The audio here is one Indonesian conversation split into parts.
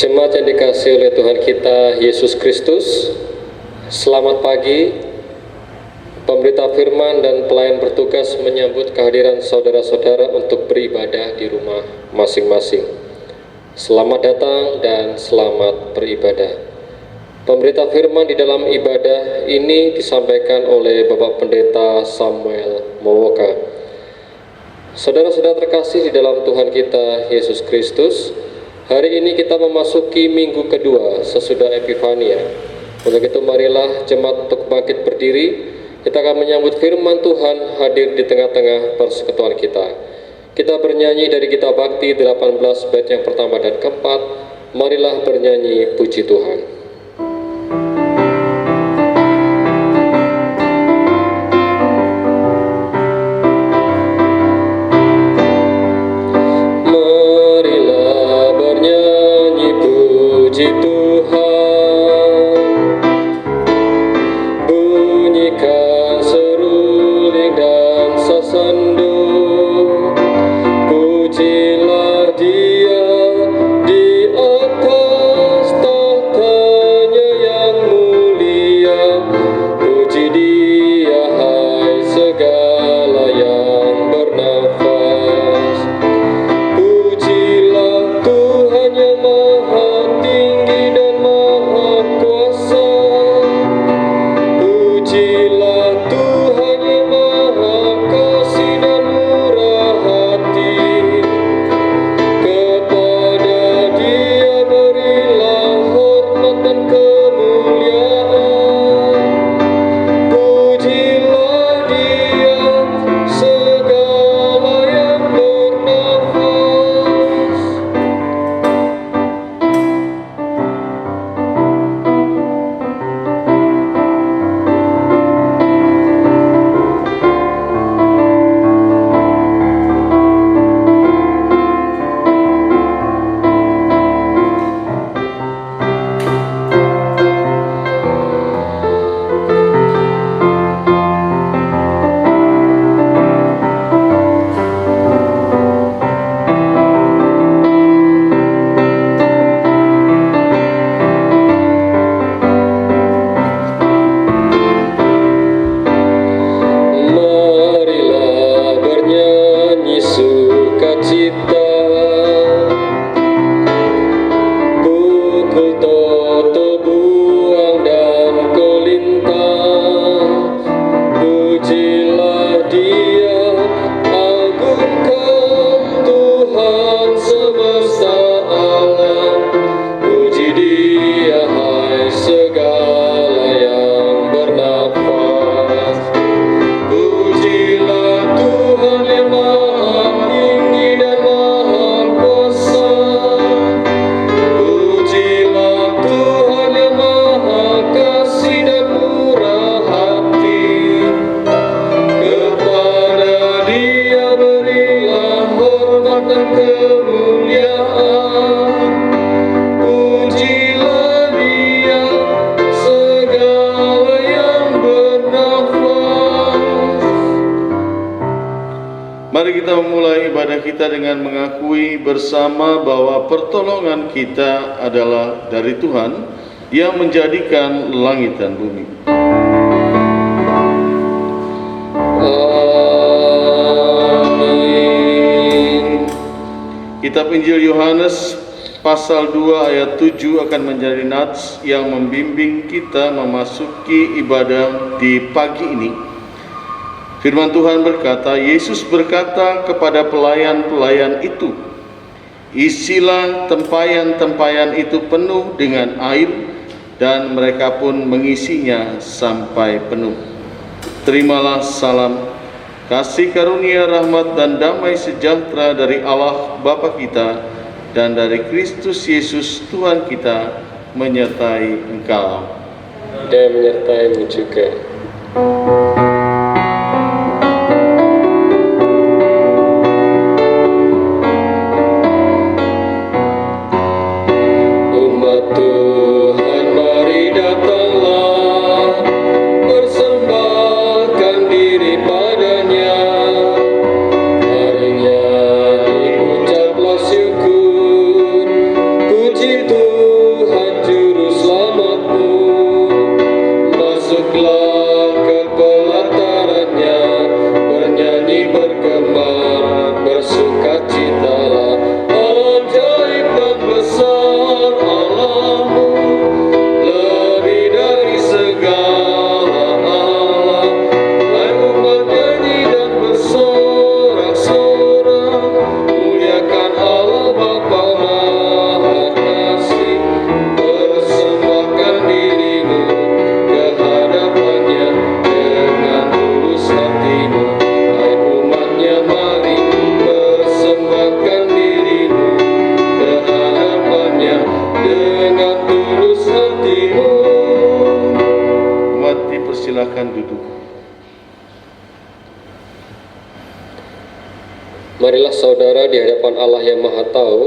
Jemaat yang dikasihi oleh Tuhan kita Yesus Kristus, selamat pagi. Pemberita firman dan pelayan bertugas menyambut kehadiran saudara-saudara untuk beribadah di rumah masing-masing. Selamat datang dan selamat beribadah. Pemberita firman di dalam ibadah ini disampaikan oleh Bapak Pendeta Samuel Mowoka. Saudara-saudara terkasih di dalam Tuhan kita Yesus Kristus, hari ini kita memasuki minggu kedua sesudah Epifania. Untuk itu marilah jemaat untuk bangkit berdiri. Kita akan menyambut firman Tuhan hadir di tengah-tengah persekutuan kita. Kita bernyanyi dari Kitab Bakti 18 bait yang pertama dan keempat. Marilah bernyanyi puji Tuhan. Marilah bernyanyi puji Tuhan. Bunyikan seruling dan sasandu, pujilah Dia di atas tahtanya yang mulia. Puji Dia hai segala yang bernafas. Pujilah Tuhan yang maha tinggi dan maha kuasa. Pujilah Tuhan yang maha kasih dan murah hati. Kepada Dia berilah hormat dan kemuliaan. Pujilah Dia segala yang bernafas. Marilah bernyanyi sukacita. Pukul toto buang dan kolintang. Pujilah Dia, agungkan Tuhan semesta alam. Puji Dia hai segala yang bernafas. Pujilah Tuhan yang maha tinggi dan maha kuasa. Pujilah Tuhan yang maha kasih dan murah hati. Kepada Dia berilah hormat dan kemuliaan. Pujilah Dia segala yang bernafas. Mari kita memulai ibadah kita dengan mengakui bersama bahwa pertolongan kita adalah dari Tuhan yang menjadikan langit dan bumi. Amin. Kitab Injil Yohanes pasal 2 ayat 7 akan menjadi nats yang membimbing kita memasuki ibadah di pagi ini. Firman Tuhan berkata, Yesus berkata kepada pelayan-pelayan itu, isilah tempayan-tempayan itu penuh dengan air, dan mereka pun mengisinya sampai penuh. Terimalah salam, kasih karunia, rahmat dan damai sejahtera dari Allah Bapa kita dan dari Kristus Yesus Tuhan kita menyertai engkau. Dan menyertaimu juga. Umat Tuhan, mari datanglah, persembahkan diri padanya. Mari nyanyi, ucaplah syukur, puji Tuhan. Marilah saudara di hadapan Allah yang Maha Tahu,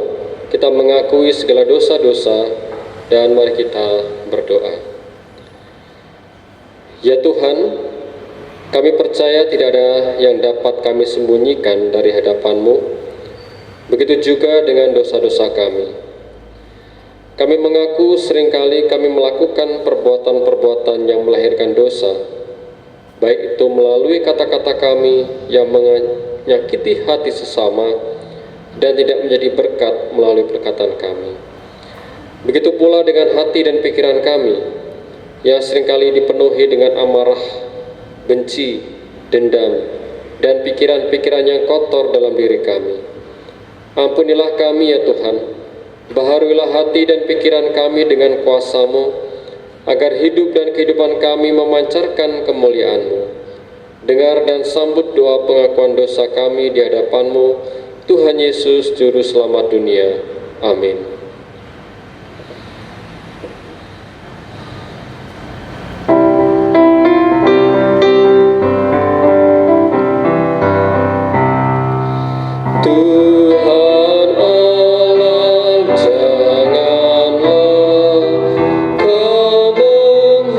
kita mengakui segala dosa-dosa dan mari kita berdoa. Ya Tuhan, kami percaya tidak ada yang dapat kami sembunyikan dari hadapan-Mu, begitu juga dengan dosa-dosa kami. Kami mengaku seringkali kami melakukan perbuatan-perbuatan yang melahirkan dosa, baik itu melalui kata-kata kami yang menyakiti hati sesama dan tidak menjadi berkat melalui perkataan kami. Begitu pula dengan hati dan pikiran kami yang seringkali dipenuhi dengan amarah, benci, dendam, dan pikiran-pikiran yang kotor dalam diri kami. Ampunilah kami ya Tuhan, baharuilah hati dan pikiran kami dengan kuasa-Mu, agar hidup dan kehidupan kami memancarkan kemuliaan-Mu. Dengar dan sambut doa pengakuan dosa kami di hadapan-Mu, Tuhan Yesus, Juru Selamat dunia. Amin. Tuhan Allah, janganlah Kau menghukum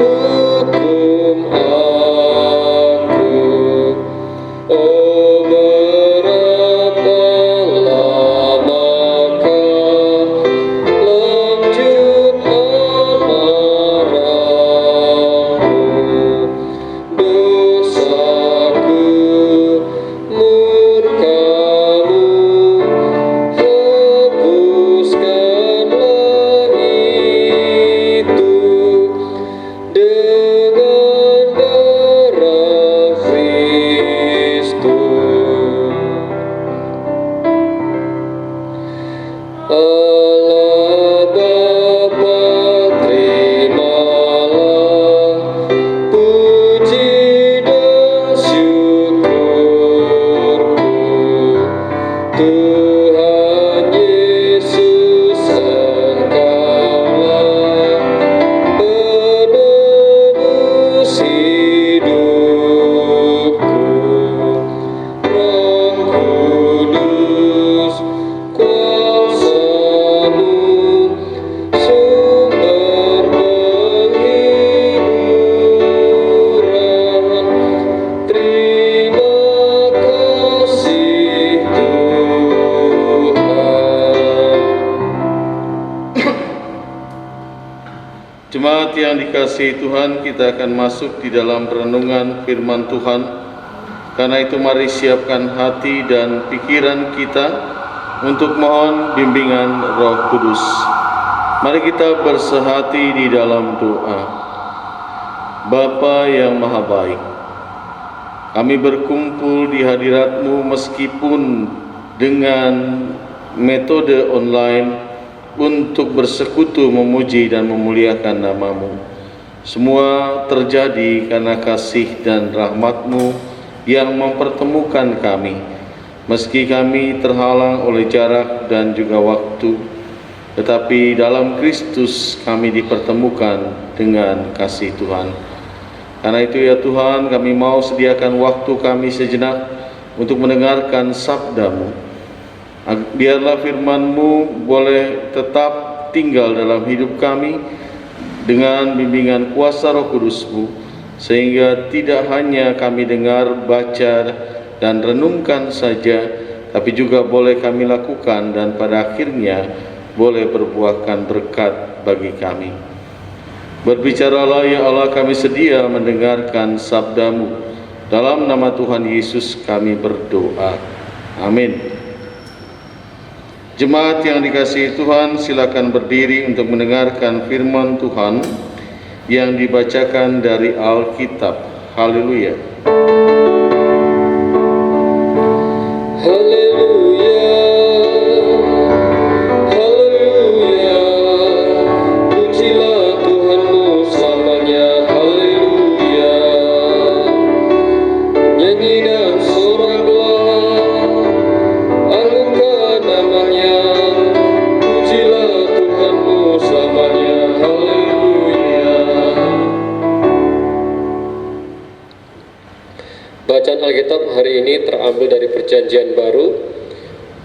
aku. Oh, berapa lamakah lanjut amarahmu? Dosaku, murka-Mu, hapuskanlah itu dengan darah Kristus. Allah Bapa, terimalah puji dan syukurku. Tuhan Yesus, Engkaulah penebus hidupku. Roh Kudus, kuasa-Mu, sumber penghiburan. Terima kasih Tuhan. Jemaat yang dikasihi Tuhan, kita akan masuk di dalam renungan firman Tuhan. Karena itu mari siapkan hati dan pikiran kita untuk mohon bimbingan Roh Kudus. Mari kita bersehati di dalam doa. Bapa yang Maha Baik, kami berkumpul di hadirat-Mu meskipun dengan metode online untuk bersekutu memuji dan memuliakan nama-Mu. Semua terjadi karena kasih dan rahmat-Mu yang mempertemukan kami, meski kami terhalang oleh jarak dan juga waktu, tetapi dalam Kristus kami dipertemukan dengan kasih Tuhan. Karena itu ya Tuhan, kami mau sediakan waktu kami sejenak untuk mendengarkan sabda-Mu. Biarlah firman-Mu boleh tetap tinggal dalam hidup kami dengan bimbingan kuasa Roh Kudus-Mu, sehingga tidak hanya kami dengar, baca, dan renungkan saja, tapi juga boleh kami lakukan dan pada akhirnya boleh berbuahkan berkat bagi kami. Berbicaralah ya Allah, kami sedia mendengarkan sabda-Mu. Dalam nama Tuhan Yesus kami berdoa. Amin. Jemaat yang dikasihi Tuhan, silakan berdiri untuk mendengarkan firman Tuhan yang dibacakan dari Alkitab. Haleluya. Haleluya, haleluya, pujilah Tuhanmu selamanya. Haleluya, nyanyi dan soraklah, agungkan namanya. Pujilah Tuhanmu selamanya. Haleluya. Bacaan Alkitab hari ini terambil dari Perjanjian Baru,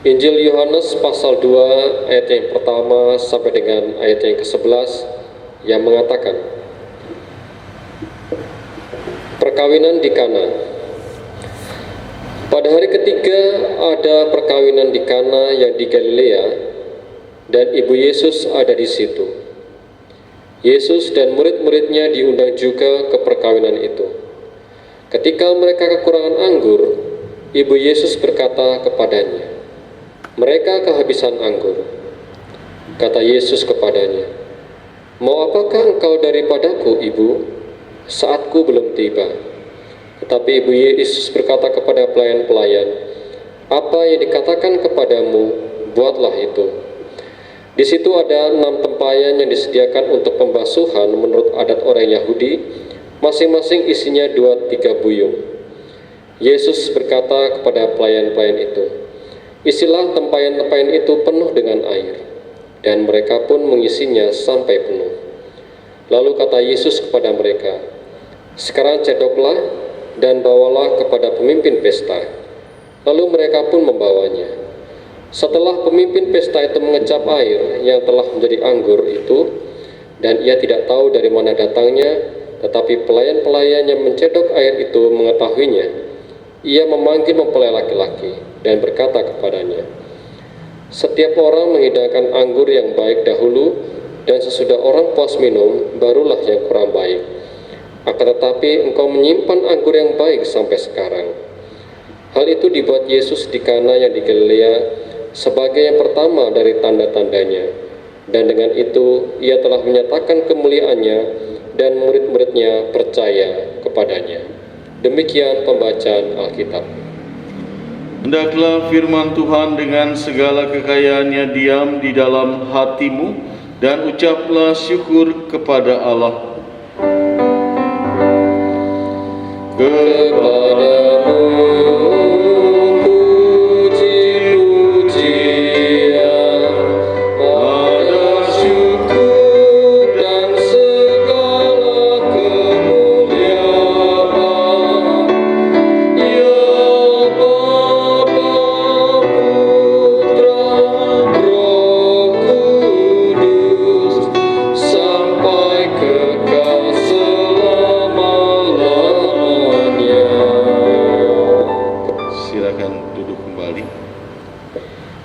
Injil Yohanes pasal 2 ayat yang pertama sampai dengan ayat yang ke-11 yang mengatakan, perkawinan di Kana. Pada hari ketiga ada perkawinan di Kana yang di Galilea, dan ibu Yesus ada di situ. Yesus dan murid-muridnya diundang juga ke perkawinan itu. Ketika mereka kekurangan anggur, ibu Yesus berkata kepadanya, mereka kehabisan anggur. Kata Yesus kepadanya, mau apakah engkau daripadaku, ibu? Saatku belum tiba. Tetapi ibu Yesus berkata kepada pelayan-pelayan, apa yang dikatakan kepadamu, buatlah itu. Di situ ada 6 tempayan yang disediakan untuk pembasuhan menurut adat orang Yahudi, masing-masing isinya 2-3 buyung. Yesus berkata kepada pelayan-pelayan itu, isilah tempayan-tempayan itu penuh dengan air, dan mereka pun mengisinya sampai penuh. Lalu kata Yesus kepada mereka, sekarang cedoklah dan bawalah kepada pemimpin pesta. Lalu mereka pun membawanya. Setelah pemimpin pesta itu mengecap air yang telah menjadi anggur itu, dan ia tidak tahu dari mana datangnya, tetapi pelayan-pelayan yang mencedok air itu mengetahuinya, ia memanggil mempelai laki-laki dan berkata kepadanya, setiap orang menghidangkan anggur yang baik dahulu, dan sesudah orang puas minum, barulah yang kurang baik. Akan tetapi engkau menyimpan anggur yang baik sampai sekarang. Hal itu dibuat Yesus di Kana yang di Galilea sebagai yang pertama dari tanda-tandanya, dan dengan itu ia telah menyatakan kemuliaannya, dan murid-muridnya percaya kepadanya. Demikian pembacaan Alkitab. Hendaklah firman Tuhan dengan segala kekayaannya diam di dalam hatimu, dan ucaplah syukur kepada Allah.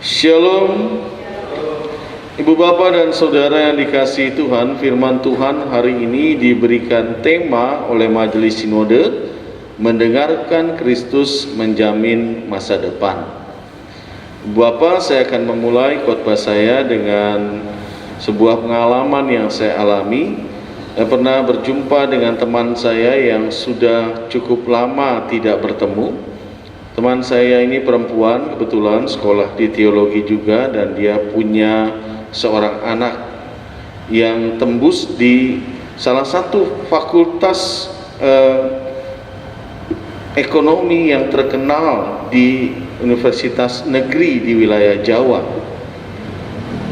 Shalom, Ibu Bapak dan Saudara yang dikasihi Tuhan. Firman Tuhan hari ini diberikan tema oleh Majelis Sinode, mendengarkan Kristus menjamin masa depan. Ibu Bapak, saya akan memulai khotbah saya dengan sebuah pengalaman yang saya alami. Saya pernah berjumpa dengan teman saya yang sudah cukup lama tidak bertemu. Teman saya ini perempuan, kebetulan sekolah di teologi juga, dan dia punya seorang anak yang tembus di salah satu fakultas ekonomi yang terkenal di universitas negeri di wilayah Jawa.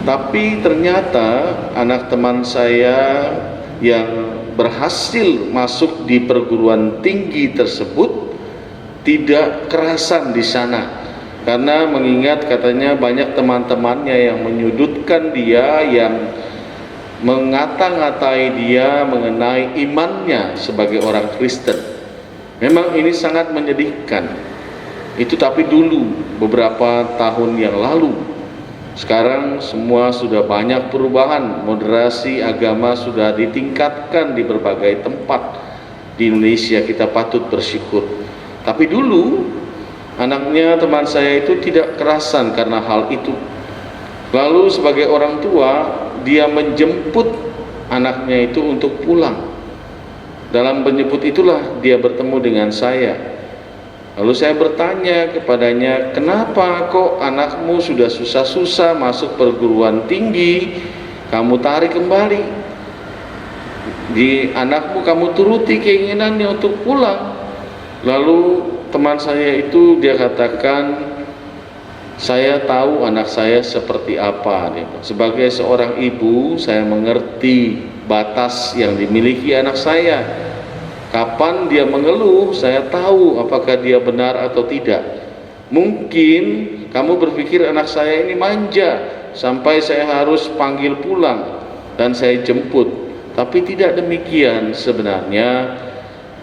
Tapi ternyata anak teman saya yang berhasil masuk di perguruan tinggi tersebut tidak kerasan di sana, karena mengingat katanya banyak teman-temannya yang menyudutkan dia, yang mengata-ngatai dia mengenai imannya sebagai orang Kristen. Memang ini sangat menyedihkan. Itu tapi dulu, beberapa tahun yang lalu. Sekarang semua sudah banyak perubahan, moderasi agama sudah ditingkatkan di berbagai tempat di Indonesia, kita patut bersyukur. Tapi dulu anaknya teman saya itu tidak kerasan karena hal itu. Lalu sebagai orang tua, dia menjemput anaknya itu untuk pulang. Dalam menjemput itulah dia bertemu dengan saya. Lalu saya bertanya kepadanya, kenapa kok anakmu sudah susah-susah masuk perguruan tinggi, kamu tarik kembali? Di anakmu kamu turuti keinginannya untuk pulang. Lalu teman saya itu dia katakan, saya tahu anak saya seperti apa. Sebagai seorang ibu, saya mengerti batas yang dimiliki anak saya. Kapan dia mengeluh, saya tahu apakah dia benar atau tidak. Mungkin kamu berpikir anak saya ini manja sampai saya harus panggil pulang dan saya jemput. Tapi tidak demikian sebenarnya,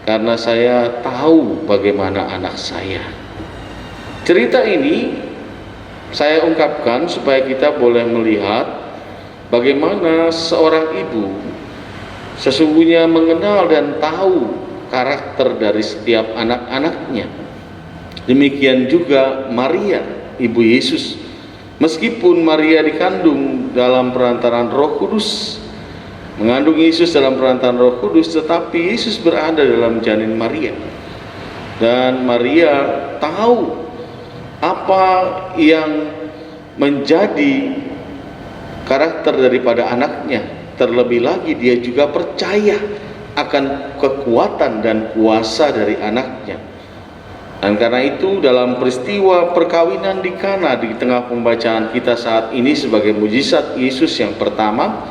karena saya tahu bagaimana anak saya. Cerita ini saya ungkapkan supaya kita boleh melihat bagaimana seorang ibu sesungguhnya mengenal dan tahu karakter dari setiap anak-anaknya. Demikian juga Maria, ibu Yesus. Meskipun Maria dikandung dalam perantaran Roh Kudus, mengandung Yesus dalam perantaran Roh Kudus, tetapi Yesus berada dalam janin Maria. Dan Maria tahu apa yang menjadi karakter daripada anaknya. Terlebih lagi dia juga percaya akan kekuatan dan kuasa dari anaknya. Dan karena itu dalam peristiwa perkawinan di Kana di tengah pembacaan kita saat ini sebagai mujizat Yesus yang pertama,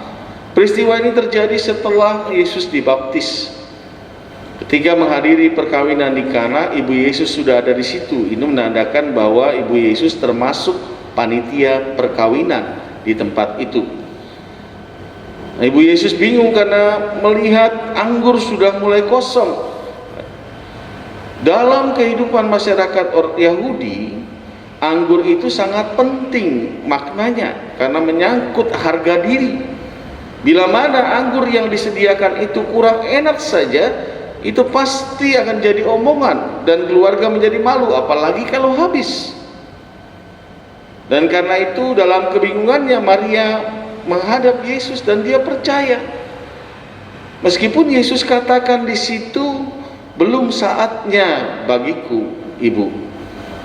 peristiwa ini terjadi setelah Yesus dibaptis. Ketika menghadiri perkawinan di Kana, Ibu Yesus sudah ada di situ. Ini menandakan bahwa Ibu Yesus termasuk panitia perkawinan di tempat itu. Nah, Ibu Yesus bingung karena melihat anggur sudah mulai kosong. Dalam kehidupan masyarakat Yahudi, anggur itu sangat penting maknanya karena menyangkut harga diri. Bila mana anggur yang disediakan itu kurang enak saja, itu pasti akan jadi omongan dan keluarga menjadi malu, apalagi kalau habis. Dan karena itu dalam kebingungannya Maria menghadap Yesus dan dia percaya. Meskipun Yesus katakan di situ, belum saatnya bagiku, Ibu.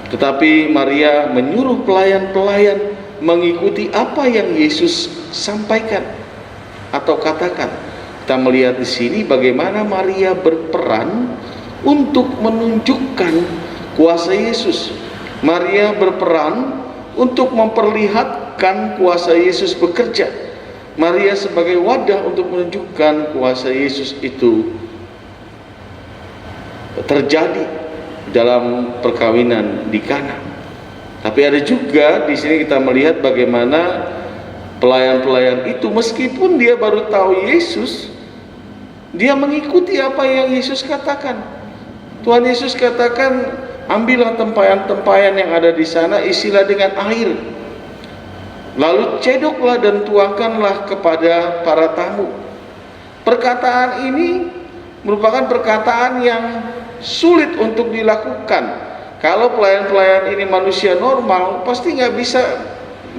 Tetapi Maria menyuruh pelayan-pelayan mengikuti apa yang Yesus sampaikan atau katakan. Kita melihat di sini bagaimana Maria berperan untuk menunjukkan kuasa Yesus. Maria berperan untuk memperlihatkan kuasa Yesus bekerja. Maria sebagai wadah untuk menunjukkan kuasa Yesus itu terjadi dalam perkawinan di Kana. Tapi ada juga di sini kita melihat bagaimana pelayan-pelayan itu meskipun dia baru tahu Yesus, dia mengikuti apa yang Yesus katakan. Tuhan Yesus katakan, ambillah tempayan-tempayan yang ada di sana, isilah dengan air. Lalu cedoklah dan tuangkanlah kepada para tamu. Perkataan ini merupakan perkataan yang sulit untuk dilakukan. Kalau pelayan-pelayan ini manusia normal, pasti nggak bisa,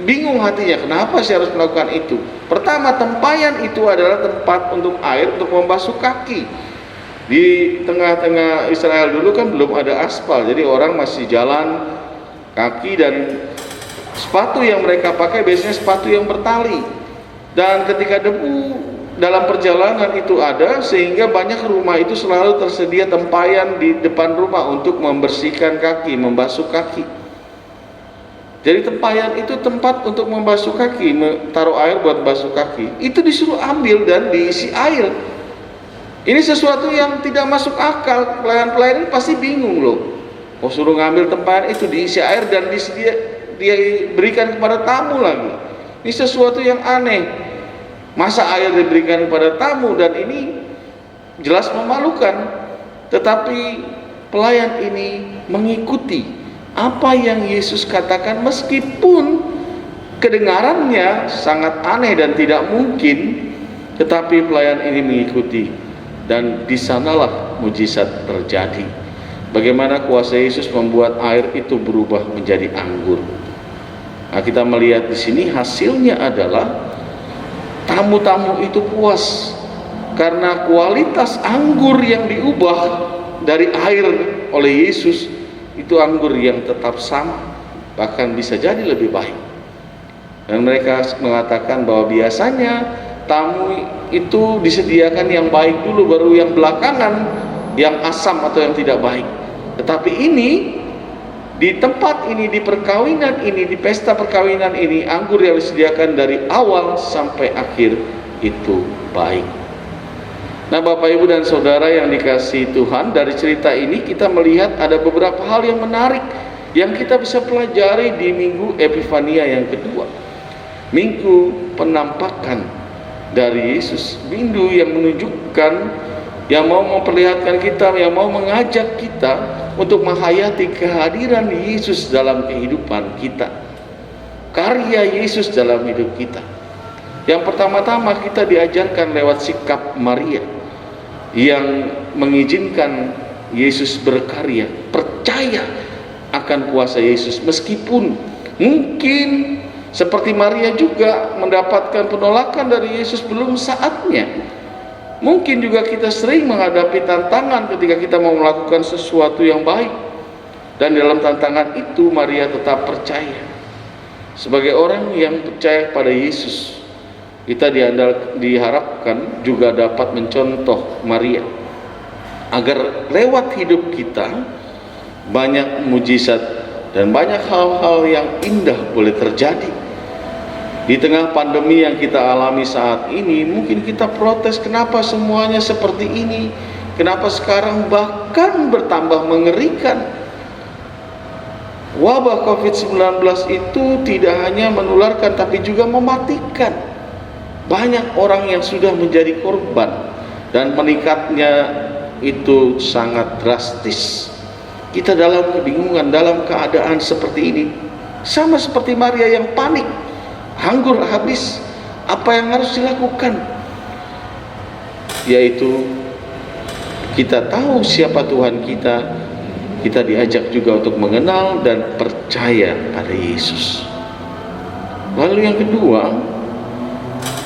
bingung hatinya, kenapa saya harus melakukan itu. Pertama, tempayan itu adalah tempat untuk air untuk membasuh kaki. Di tengah-tengah Israel dulu kan belum ada aspal, jadi orang masih jalan kaki dan sepatu yang mereka pakai biasanya sepatu yang bertali. Dan ketika debu dalam perjalanan itu ada, sehingga banyak rumah itu selalu tersedia tempayan di depan rumah untuk membersihkan kaki, membasuh kaki. Jadi tempayan itu tempat untuk membasuh kaki, taruh air buat basuh kaki. Itu disuruh ambil dan diisi air. Ini sesuatu yang tidak masuk akal. Pelayan-pelayan ini pasti bingung loh. Mau suruh ngambil tempayan itu diisi air dan dia berikan kepada tamu lagi. Ini sesuatu yang aneh. Masa air diberikan kepada tamu, dan ini jelas memalukan. Tetapi pelayan ini mengikuti apa yang Yesus katakan meskipun kedengarannya sangat aneh dan tidak mungkin, tetapi pelayan ini mengikuti, dan di sanalah mujizat terjadi. Bagaimana kuasa Yesus membuat air itu berubah menjadi anggur. Nah, kita melihat di sini hasilnya adalah tamu-tamu itu puas karena kualitas anggur yang diubah dari air oleh Yesus itu anggur yang tetap sama, bahkan bisa jadi lebih baik. Dan mereka mengatakan bahwa biasanya tamu itu disediakan yang baik dulu, baru yang belakangan yang asam atau yang tidak baik. Tetapi ini di tempat ini, di perkawinan ini, di pesta perkawinan ini, anggur yang disediakan dari awal sampai akhir itu baik. Nah, Bapak Ibu dan Saudara yang dikasihi Tuhan, dari cerita ini kita melihat ada beberapa hal yang menarik yang kita bisa pelajari di Minggu Epifania yang kedua, Minggu penampakan dari Yesus, minggu yang menunjukkan, yang mau memperlihatkan kita, yang mau mengajak kita untuk menghayati kehadiran Yesus dalam kehidupan kita, karya Yesus dalam hidup kita. Yang pertama-tama kita diajarkan lewat sikap Maria yang mengizinkan Yesus berkarya, percaya akan kuasa Yesus, meskipun mungkin seperti Maria juga mendapatkan penolakan dari Yesus belum saatnya. Mungkin juga kita sering menghadapi tantangan ketika kita mau melakukan sesuatu yang baik, dan dalam tantangan itu Maria tetap percaya. Sebagai orang yang percaya pada Yesus, kita diharapkan juga dapat mencontoh Maria, agar lewat hidup kita banyak mujizat dan banyak hal-hal yang indah boleh terjadi. Di tengah pandemi yang kita alami saat ini, mungkin kita protes, kenapa semuanya seperti ini, kenapa sekarang bahkan bertambah mengerikan. Wabah COVID-19 itu tidak hanya menularkan tapi juga mematikan. Banyak orang yang sudah menjadi korban, dan meningkatnya itu sangat drastis. Kita dalam kebingungan, dalam keadaan seperti ini, sama seperti Maria yang panik, anggur habis. Apa yang harus dilakukan? Yaitu kita tahu siapa Tuhan kita. Kita diajak juga untuk mengenal dan percaya pada Yesus. Lalu yang kedua,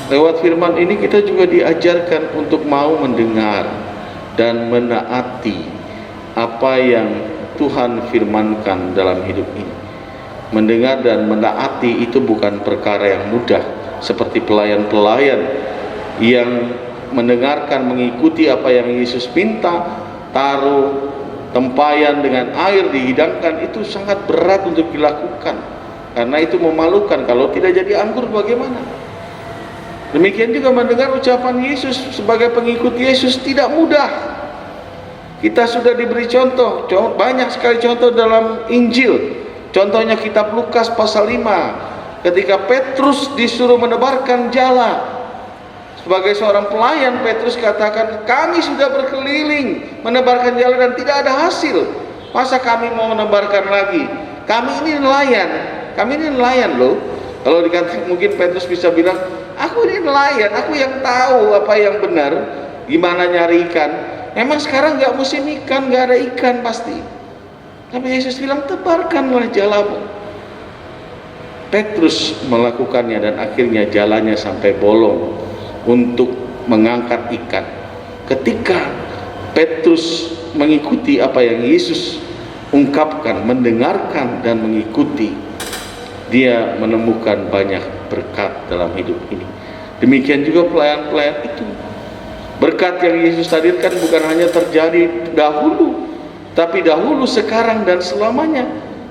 lewat firman ini kita juga diajarkan untuk mau mendengar dan menaati apa yang Tuhan firmankan dalam hidup ini. Mendengar dan menaati itu bukan perkara yang mudah, seperti pelayan-pelayan yang mendengarkan, mengikuti apa yang Yesus minta, taruh tempayan dengan air dihidangkan, itu sangat berat untuk dilakukan, karena itu memalukan. Kalau tidak jadi anggur bagaimana? Demikian juga mendengar ucapan Yesus sebagai pengikut Yesus tidak mudah. Kita sudah diberi contoh, banyak sekali contoh dalam Injil. Contohnya kitab Lukas pasal 5, ketika Petrus disuruh menebarkan jala. Sebagai seorang pelayan, Petrus katakan, kami sudah berkeliling menebarkan jala dan tidak ada hasil. Masa kami mau menebarkan lagi? Kami ini nelayan loh. Kalau dikatakan, mungkin Petrus bisa bilang, aku ini nelayan, aku yang tahu apa yang benar, gimana nyari ikan. Memang sekarang gak musim ikan, gak ada ikan pasti. Tapi Yesus bilang, tebarkanlah jalamu. Petrus melakukannya dan akhirnya jalannya sampai bolong untuk mengangkat ikan. Ketika Petrus mengikuti apa yang Yesus ungkapkan, mendengarkan dan mengikuti, dia menemukan banyak berkat dalam hidup ini. Demikian juga pelayan-pelayan itu. Berkat yang Yesus hadirkan bukan hanya terjadi dahulu, tapi dahulu, sekarang, dan selamanya.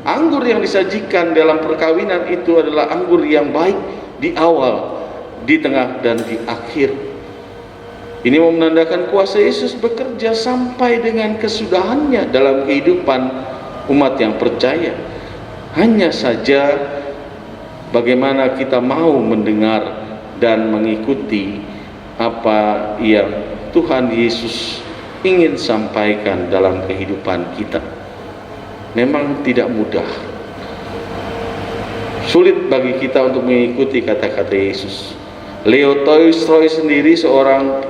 Anggur yang disajikan dalam perkawinan itu adalah anggur yang baik di awal, di tengah, dan di akhir. Ini menandakan kuasa Yesus bekerja sampai dengan kesudahannya dalam kehidupan umat yang percaya. Hanya saja bagaimana kita mau mendengar dan mengikuti apa yang Tuhan Yesus ingin sampaikan dalam kehidupan kita. Memang tidak mudah, sulit bagi kita untuk mengikuti kata-kata Yesus. Leo Tolstoy sendiri, seorang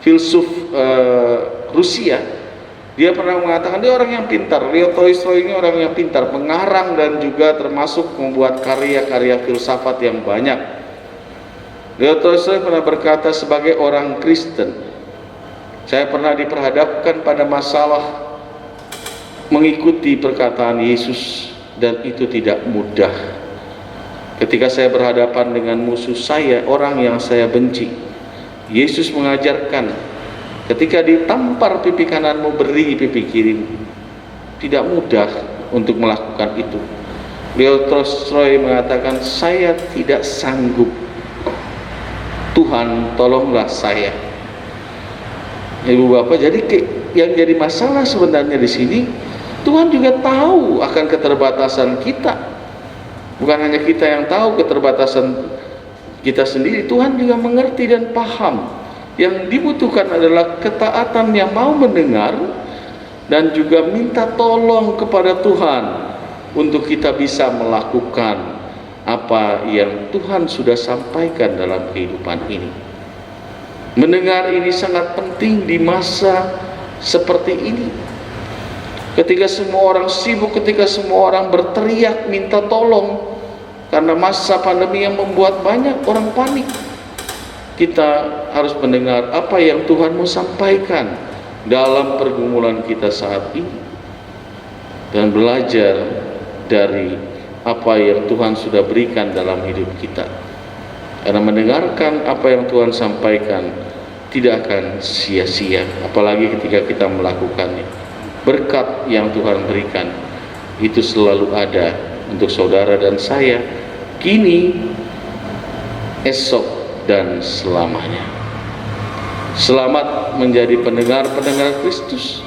filsuf Rusia, dia pernah mengatakan dia orang yang pintar. Leo Tolstoy ini orang yang pintar, pengarang dan juga termasuk membuat karya-karya filsafat yang banyak. Leo Tolstoy pernah berkata, sebagai orang Kristen, saya pernah diperhadapkan pada masalah mengikuti perkataan Yesus, dan itu tidak mudah. Ketika saya berhadapan dengan musuh saya, orang yang saya benci, Yesus mengajarkan, ketika ditampar pipi kananmu, beri pipi kirimu. Tidak mudah untuk melakukan itu. Leo Tolstoy mengatakan, saya tidak sanggup, Tuhan tolonglah saya. Ibu bapak, jadi yang jadi masalah sebenarnya di sini, Tuhan juga tahu akan keterbatasan kita. Bukan hanya kita yang tahu keterbatasan kita sendiri, Tuhan juga mengerti dan paham. Yang dibutuhkan adalah ketaatan yang mau mendengar dan juga minta tolong kepada Tuhan untuk kita bisa melakukan apa yang Tuhan sudah sampaikan dalam kehidupan ini. Mendengar ini sangat penting di masa seperti ini. Ketika semua orang sibuk, ketika semua orang berteriak minta tolong karena masa pandemi yang membuat banyak orang panik, kita harus mendengar apa yang Tuhan mau sampaikan dalam pergumulan kita saat ini dan belajar dari apa yang Tuhan sudah berikan dalam hidup kita. Karena mendengarkan apa yang Tuhan sampaikan tidak akan sia-sia, apalagi ketika kita melakukannya. Berkat yang Tuhan berikan itu selalu ada untuk saudara dan saya, kini, esok, dan selamanya. Selamat menjadi pendengar-pendengar Kristus,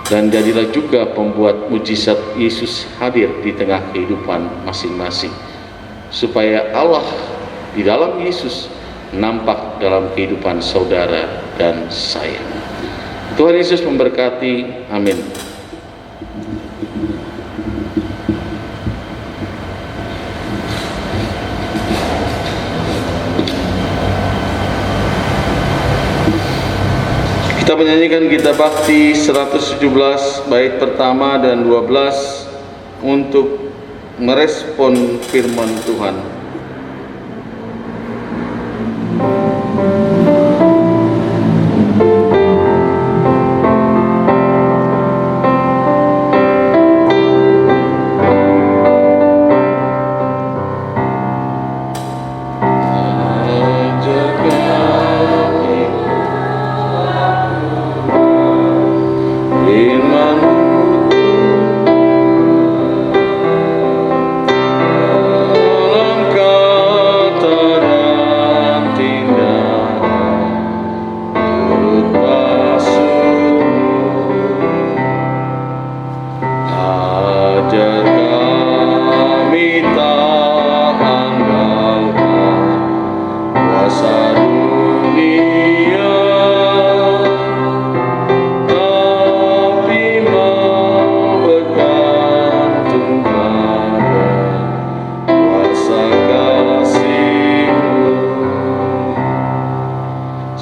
dan jadilah juga pembuat mujizat Yesus hadir di tengah kehidupan masing-masing, supaya Allah di dalam Yesus nampak dalam kehidupan saudara dan saya. Tuhan Yesus memberkati. Amin. Kita menyanyikan Gita Bakti 117 bait pertama dan 12 untuk merespon firman Tuhan.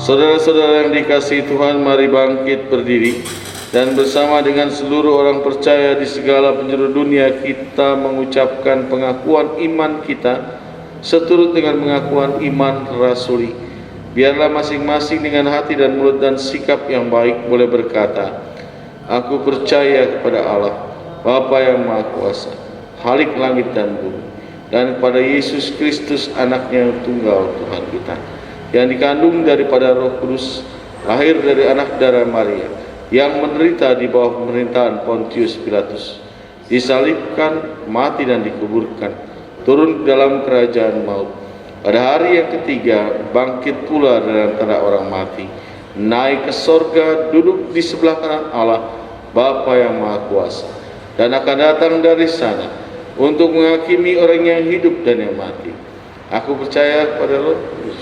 Saudara-saudara yang dikasihi Tuhan, mari bangkit berdiri dan bersama dengan seluruh orang percaya di segala penjuru dunia kita mengucapkan pengakuan iman kita seturut dengan pengakuan iman rasuli. Biarlah masing-masing dengan hati dan mulut dan sikap yang baik boleh berkata, aku percaya kepada Allah, Bapa yang Maha Kuasa, Khalik langit dan bumi, dan kepada Yesus Kristus anaknya yang tunggal Tuhan kita, yang dikandung daripada Roh Kudus, lahir dari anak darah Maria, yang menderita di bawah pemerintahan Pontius Pilatus, disalibkan, mati dan dikuburkan, turun ke dalam kerajaan maut. Pada hari yang ketiga bangkit pula dari antara orang mati, naik ke sorga, duduk di sebelah kanan Allah, Bapa yang Maha Kuasa, dan akan datang dari sana untuk menghakimi orang yang hidup dan yang mati. Aku percaya kepada Roh Kudus,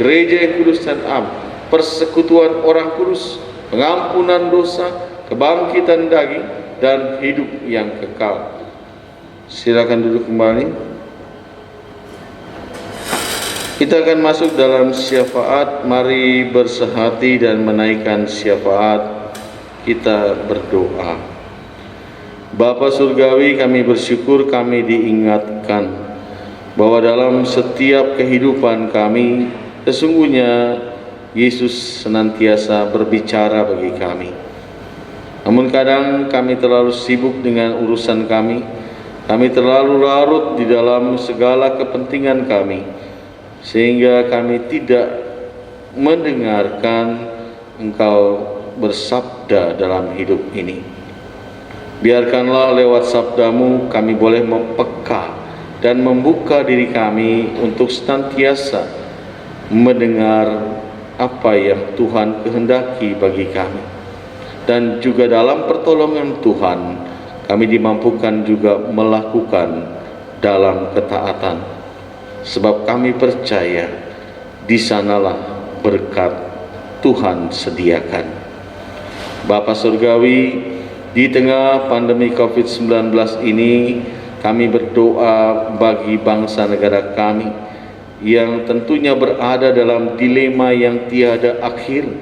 gereja yang kudus dan am, persekutuan orang kudus, pengampunan dosa, kebangkitan daging, dan hidup yang kekal. Silakan duduk kembali. Kita akan masuk dalam syafaat. Mari bersehati dan menaikkan syafaat. Kita berdoa. Bapa Surgawi, kami bersyukur kami diingatkan bahwa dalam setiap kehidupan kami sesungguhnya Yesus senantiasa berbicara bagi kami. Namun kadang kami terlalu sibuk dengan urusan kami terlalu larut di dalam segala kepentingan kami, sehingga kami tidak mendengarkan Engkau bersabda dalam hidup ini. Biarkanlah lewat sabdamu kami boleh mempeka dan membuka diri kami untuk senantiasa mendengar apa yang Tuhan kehendaki bagi kami. dan juga dalam pertolongan Tuhan kami dimampukan juga melakukan dalam ketaatan, sebab kami percaya di sanalah berkat Tuhan sediakan. Bapa Surgawi, di tengah pandemi COVID-19 ini kami berdoa bagi bangsa negara kami yang tentunya berada dalam dilema yang tiada akhir,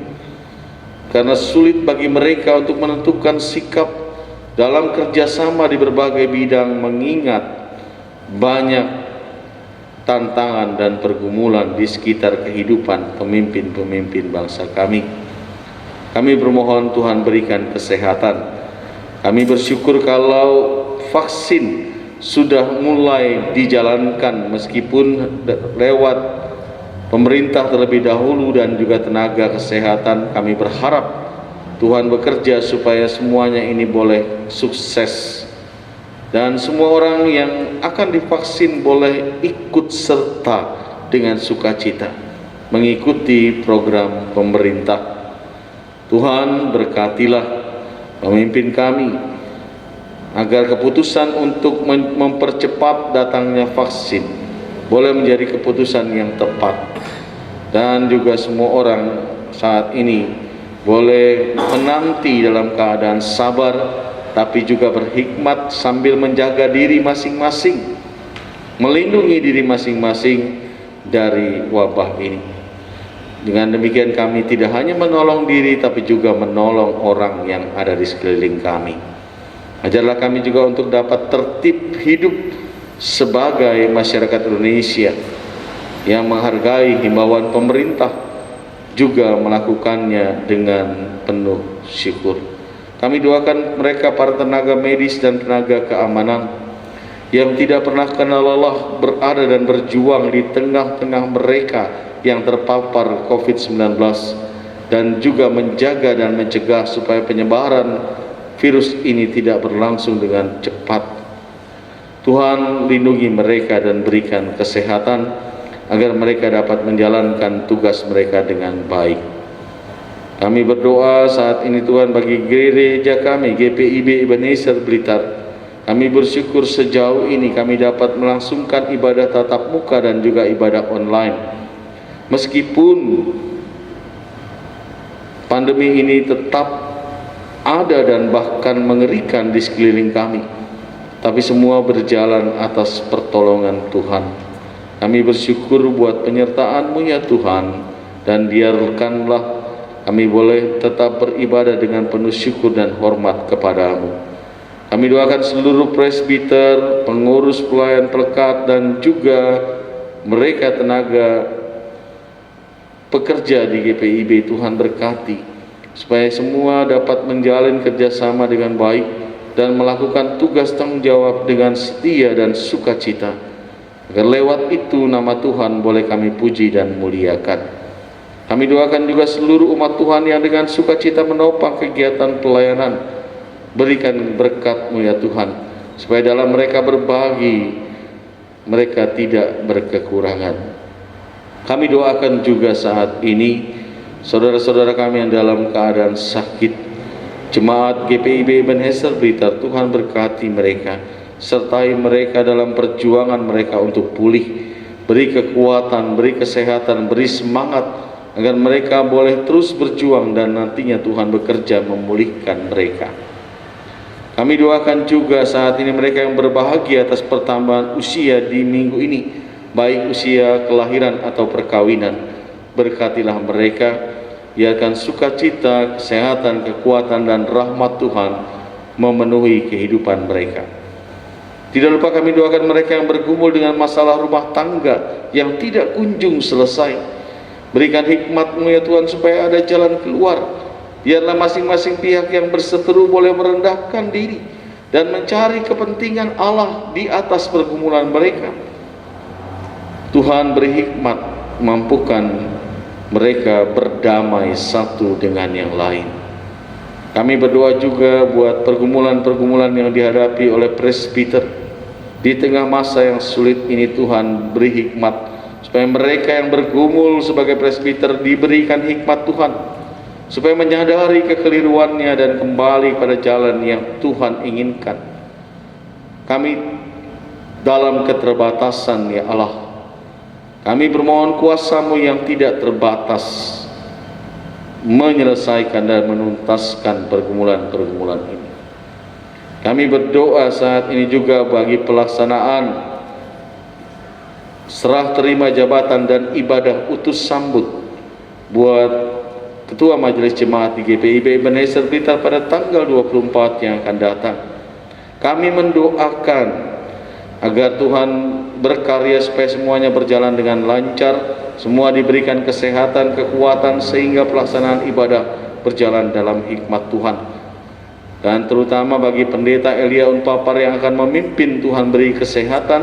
karena sulit bagi mereka untuk menentukan sikap dalam kerjasama di berbagai bidang, mengingat banyak tantangan dan pergumulan di sekitar kehidupan pemimpin-pemimpin bangsa kami. Kami bermohon Tuhan berikan kesehatan. Kami bersyukur kalau vaksin sudah mulai dijalankan meskipun lewat pemerintah terlebih dahulu dan juga tenaga kesehatan. Kami berharap Tuhan bekerja supaya semuanya ini boleh sukses dan semua orang yang akan divaksin boleh ikut serta dengan sukacita mengikuti program pemerintah. Tuhan berkatilah pemimpin kami agar keputusan untuk mempercepat datangnya vaksin boleh menjadi keputusan yang tepat, dan juga semua orang saat ini boleh menanti dalam keadaan sabar tapi juga berhikmat sambil menjaga diri masing-masing, melindungi diri masing-masing dari wabah ini. Dengan demikian kami tidak hanya menolong diri tapi juga menolong orang yang ada di sekeliling kami. Ajarlah kami juga untuk dapat tertib hidup sebagai masyarakat Indonesia yang menghargai himbauan pemerintah, juga melakukannya dengan penuh syukur. Kami doakan mereka para tenaga medis dan tenaga keamanan yang tidak pernah kenal lelah berada dan berjuang di tengah-tengah mereka yang terpapar COVID-19, dan juga menjaga dan mencegah supaya penyebaran virus ini tidak berlangsung dengan cepat. Tuhan lindungi mereka dan berikan kesehatan agar mereka dapat menjalankan tugas mereka dengan baik. Kami berdoa saat ini Tuhan bagi gereja kami GPIB Ebenezer Blitar. Kami bersyukur sejauh ini kami dapat melangsungkan ibadah tatap muka dan juga ibadah online. Meskipun pandemi ini tetap ada dan bahkan mengerikan di sekeliling kami, tapi semua berjalan atas pertolongan Tuhan. Kami bersyukur buat penyertaan-Mu ya Tuhan, dan biarkanlah kami boleh tetap beribadah dengan penuh syukur dan hormat kepada-Mu. Kami doakan seluruh presbiter, pengurus pelayan pelekat, dan juga mereka tenaga pekerja di GPIB. Tuhan berkati supaya semua dapat menjalin kerjasama dengan baik dan melakukan tugas tanggung jawab dengan setia dan sukacita, agar lewat itu nama Tuhan boleh kami puji dan muliakan. Kami doakan juga seluruh umat Tuhan yang dengan sukacita menopang kegiatan pelayanan. Berikan berkat-Mu ya Tuhan, supaya dalam mereka berbagi mereka tidak berkekurangan. Kami doakan juga saat ini saudara-saudara kami yang dalam keadaan sakit, jemaat GPIB Ebenezer Blitar. Tuhan berkati mereka, sertai mereka dalam perjuangan mereka untuk pulih. Beri kekuatan, beri kesehatan, beri semangat agar mereka boleh terus berjuang dan nantinya Tuhan bekerja memulihkan mereka. Kami doakan juga saat ini mereka yang berbahagia atas pertambahan usia di minggu ini, baik usia kelahiran atau perkawinan. Berkatilah mereka, biarkan sukacita, kesehatan, kekuatan, dan rahmat Tuhan memenuhi kehidupan mereka. Tidak lupa kami doakan mereka yang bergumul dengan masalah rumah tangga yang tidak kunjung selesai. Berikan hikmat-Mu ya Tuhan supaya ada jalan keluar. Biarlah masing-masing pihak yang berseteru boleh merendahkan diri dan mencari kepentingan Allah di atas pergumulan mereka. Tuhan beri hikmat, mampukan mereka berdamai satu dengan yang lain. Kami berdoa juga buat pergumulan-pergumulan yang dihadapi oleh presbiter di tengah masa yang sulit ini. Tuhan beri hikmat supaya mereka yang bergumul sebagai presbiter diberikan hikmat Tuhan, supaya menyadari kekeliruannya dan kembali pada jalan yang Tuhan inginkan. Kami dalam keterbatasan, ya Allah, kami bermohon kuasa-Mu yang tidak terbatas menyelesaikan dan menuntaskan pergumulan-pergumulan ini. Kami berdoa saat ini juga bagi pelaksanaan serah terima jabatan dan ibadah utus sambut buat Ketua Majelis Jemaat di GPIB Ebenezer Blitar pada tanggal 24 yang akan datang. Kami mendoakan agar Tuhan berkarya supaya semuanya berjalan dengan lancar, semua diberikan kesehatan, kekuatan, sehingga pelaksanaan ibadah berjalan dalam hikmat Tuhan. Dan terutama bagi Pendeta Elia Unpapar yang akan memimpin, Tuhan beri kesehatan,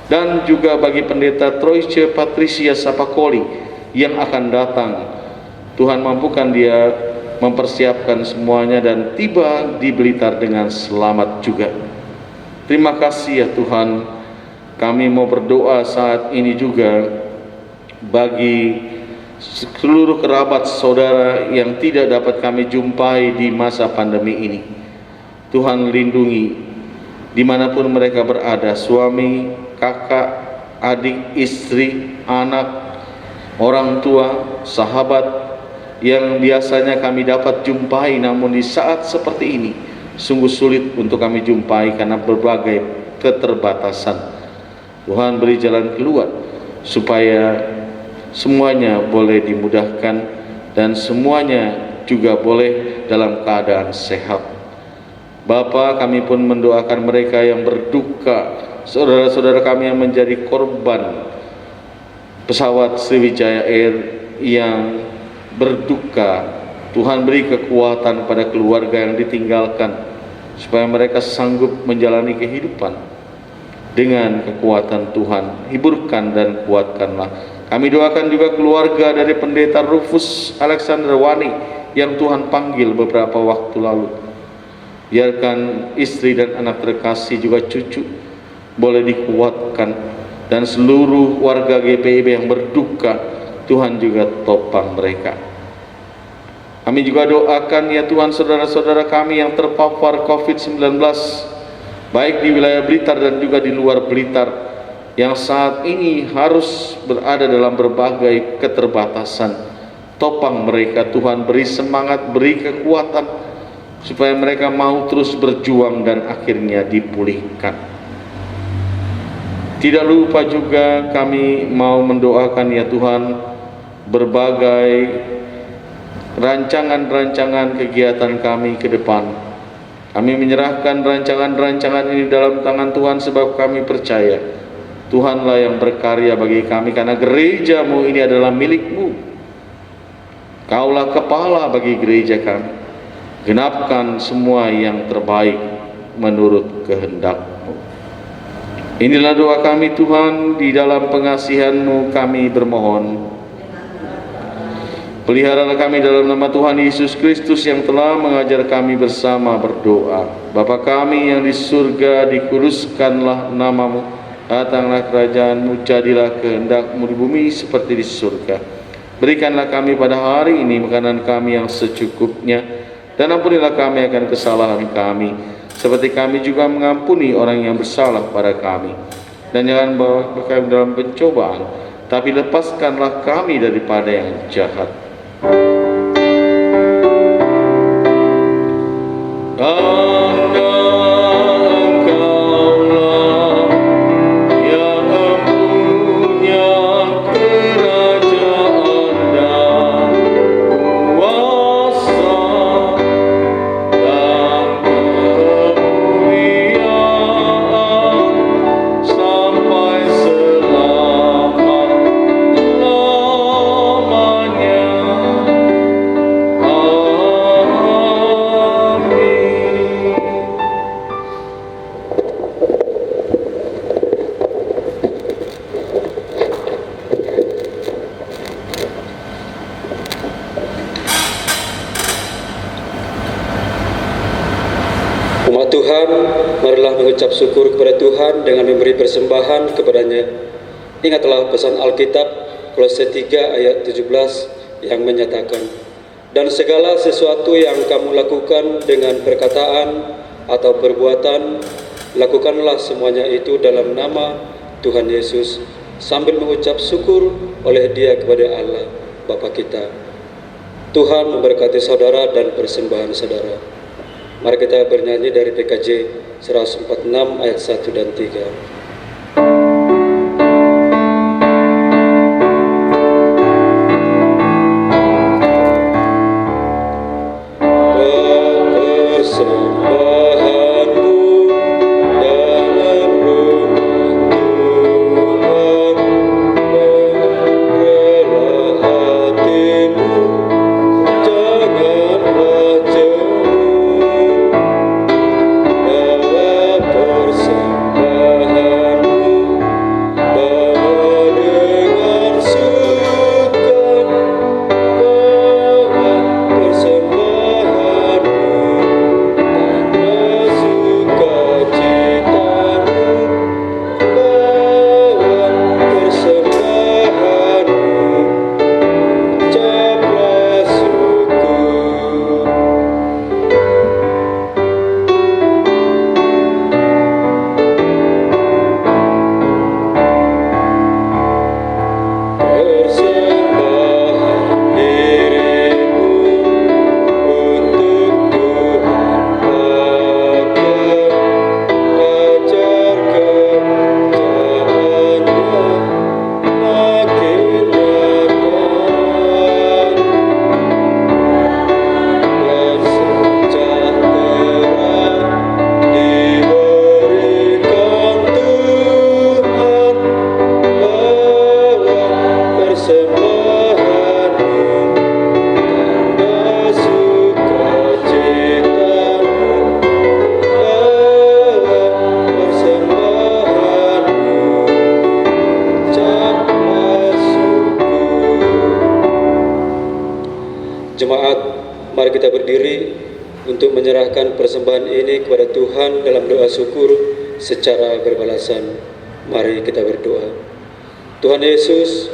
dan juga bagi Pendeta Troyce Patricia Sapakoli yang akan datang, Tuhan mampukan dia mempersiapkan semuanya dan tiba di Blitar dengan selamat juga. Terima kasih ya Tuhan. Kami mau berdoa saat ini juga bagi seluruh kerabat saudara yang tidak dapat kami jumpai di masa pandemi ini. Tuhan lindungi dimanapun mereka berada, suami, kakak, adik, istri, anak, orang tua, sahabat yang biasanya kami dapat jumpai, namun di saat seperti ini sungguh sulit untuk kami jumpai karena berbagai keterbatasan. Tuhan beri jalan keluar supaya semuanya boleh dimudahkan dan semuanya juga boleh dalam keadaan sehat. Bapa, kami pun mendoakan mereka yang berduka, saudara-saudara kami yang menjadi korban pesawat Sriwijaya Air yang berduka. Tuhan beri kekuatan pada keluarga yang ditinggalkan supaya mereka sanggup menjalani kehidupan dengan kekuatan Tuhan. Hiburkan dan kuatkanlah. Kami doakan juga keluarga dari Pendeta Rufus Alexander Wani yang Tuhan panggil beberapa waktu lalu. Biarkan istri dan anak terkasih juga cucu boleh dikuatkan, dan seluruh warga GPIB yang berduka, Tuhan juga topang mereka. Kami juga doakan ya Tuhan saudara-saudara kami yang terpapar COVID-19, baik di wilayah Blitar dan juga di luar Blitar, yang saat ini harus berada dalam berbagai keterbatasan. Topang mereka Tuhan, beri semangat, beri kekuatan supaya mereka mau terus berjuang dan akhirnya dipulihkan. Tidak lupa juga kami mau mendoakan ya Tuhan berbagai rancangan-rancangan kegiatan kami ke depan. Kami menyerahkan rancangan-rancangan ini dalam tangan Tuhan sebab kami percaya Tuhanlah yang berkarya bagi kami, karena gereja-Mu ini adalah milik-Mu. Kaulah kepala bagi gereja kami. Genapkan semua yang terbaik menurut kehendak-Mu. Inilah doa kami Tuhan, di dalam pengasihan-Mu kami bermohon. Peliharalah kami dalam nama Tuhan Yesus Kristus yang telah mengajar kami bersama berdoa. Bapa kami yang di surga, dikuduskanlah nama-Mu. Datanglah kerajaan-Mu, jadilah kehendak-Mu di bumi seperti di surga. Berikanlah kami pada hari ini makanan kami yang secukupnya, dan ampunilah kami akan kesalahan kami, seperti kami juga mengampuni orang yang bersalah pada kami. Dan jangan bawa kami dalam pencobaan, tapi lepaskanlah kami daripada yang jahat. Umat Tuhan, marilah mengucap syukur kepada Tuhan dengan memberi persembahan kepadanya. Ingatlah pesan Alkitab Kolose 3 ayat 17 yang menyatakan, Dan segala sesuatu yang kamu lakukan dengan perkataan atau perbuatan, lakukanlah semuanya itu dalam nama Tuhan Yesus, sambil mengucap syukur oleh Dia kepada Allah Bapa kita. Tuhan memberkati saudara dan persembahan saudara. Mari kita bernyanyi dari PKJ 146 ayat 1 dan 3. Jemaat, mari kita berdiri untuk menyerahkan persembahan ini kepada Tuhan dalam doa syukur secara berbalasan. Mari kita berdoa. Tuhan Yesus,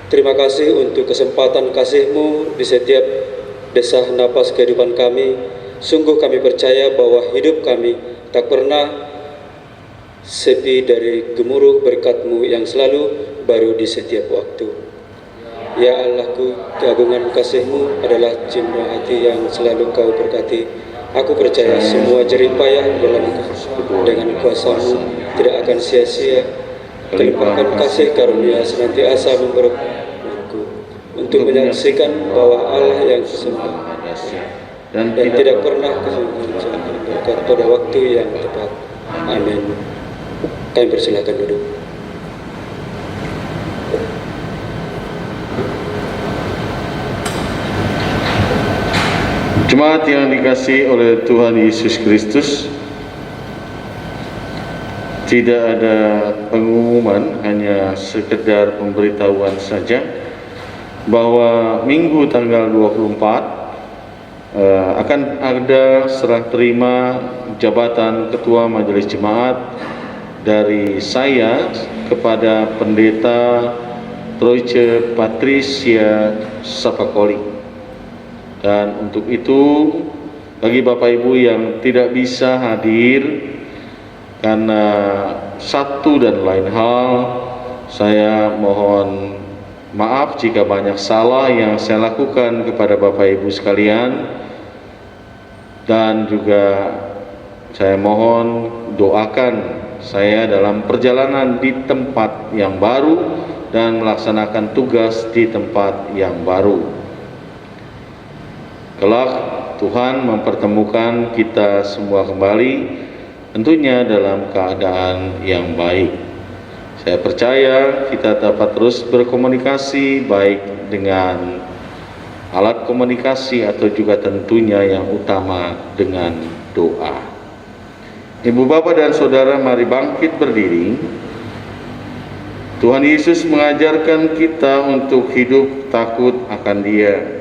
terima kasih untuk kesempatan kasih-Mu di setiap desah napas kehidupan kami. Sungguh kami percaya bahwa hidup kami tak pernah sepi dari gemuruh berkat-Mu yang selalu baru di setiap waktu. Ya Allahku, keagungan kasih-Mu adalah cinta hati yang selalu Kau berkati. Aku percaya semua jerih payah dengan kuasa-Mu tidak akan sia-sia. Kelimpahan kasih karunia senantiasa memberkatiku untuk menyaksikan bahwa Allah yang kusembah dan tidak pernah kehilangan berkat pada waktu yang tepat. Amin. Kami persilakan duduk. Jemaat yang dikasihi oleh Tuhan Yesus Kristus, tidak ada pengumuman, hanya sekedar pemberitahuan saja bahwa Minggu tanggal 24 akan ada serah terima jabatan Ketua Majelis Jemaat dari saya kepada Pendeta Troice Patricia Sapakoli. Dan untuk itu, bagi Bapak Ibu yang tidak bisa hadir karena satu dan lain hal, saya mohon maaf jika banyak salah yang saya lakukan kepada Bapak Ibu sekalian. Dan juga saya mohon doakan saya dalam perjalanan di tempat yang baru dan melaksanakan tugas di tempat yang baru. Kelak Tuhan mempertemukan kita semua kembali, tentunya dalam keadaan yang baik. Saya percaya kita dapat terus berkomunikasi baik dengan alat komunikasi atau juga tentunya yang utama dengan doa. Ibu bapak dan saudara, mari bangkit berdiri. Tuhan Yesus mengajarkan kita untuk hidup takut akan Dia.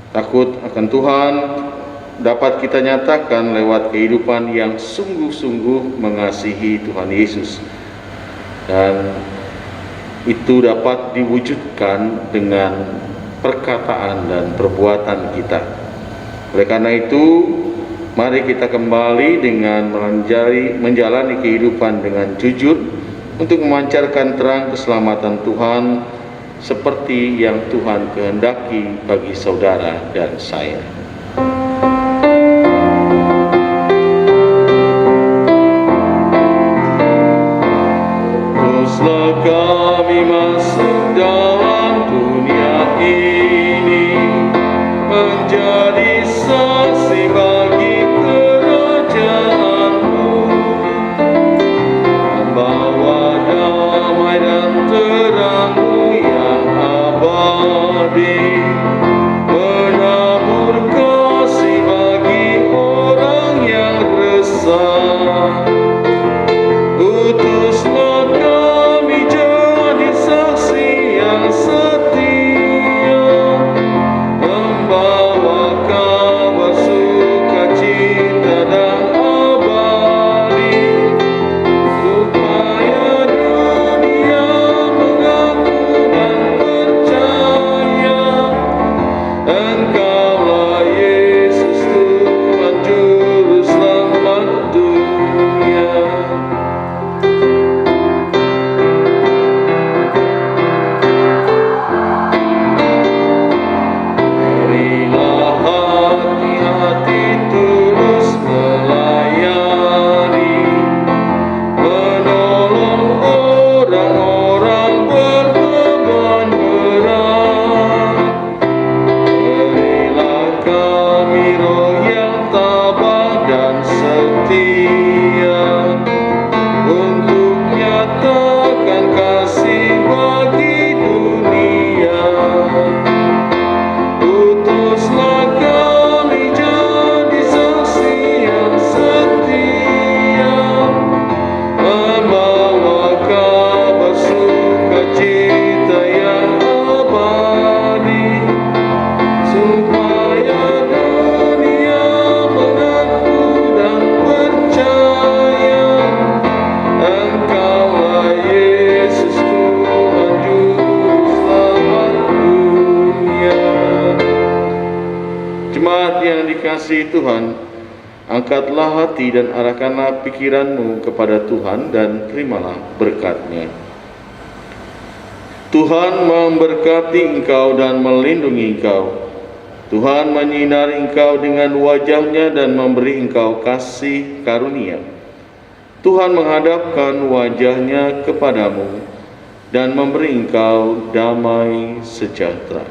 Takut akan Tuhan dapat kita nyatakan lewat kehidupan yang sungguh-sungguh mengasihi Tuhan Yesus. Dan itu dapat diwujudkan dengan perkataan dan perbuatan kita. Oleh karena itu, mari kita kembali dengan menjalani kehidupan dengan jujur untuk memancarkan terang keselamatan Tuhan seperti yang Tuhan kehendaki bagi saudara dan saya. Teruslah kami masuk dalam dunia ini, menjadi saksi bagi kerajaan-Mu, membawa damai dan terang-Mu yang abadi, menabur kasih bagi orang yang resah. Utuslah kami jadi saksi yang setia, membawa kabar sukacita dan abadi, supaya dunia mengaku dan percaya Engkaulah Yesus Tuhan Juru Selamat dunia. Berilah hati-hati tulus melayani, menolong orang-orang berbeban berat. Berilah kami roh yang tabah dan setia, untuk nyatakan kasih bagi dunia. Utuslah kami jadi saksi yang setia, membawa kabar sukacita yang abadi, supaya dunia mengaku dan percaya Engkaulah Yesus Tuhan Juru Selamat dunia. Jemaat yang dikasihi Tuhan, angkatlah hati dan arahkanlah pikiranmu kepada Tuhan dan terimalah berkat-Nya. Tuhan memberkati engkau dan melindungi engkau. Tuhan menyinari engkau dengan wajah-Nya dan memberi engkau kasih karunia. Tuhan menghadapkan wajah-Nya kepadamu dan memberi engkau damai sejahtera.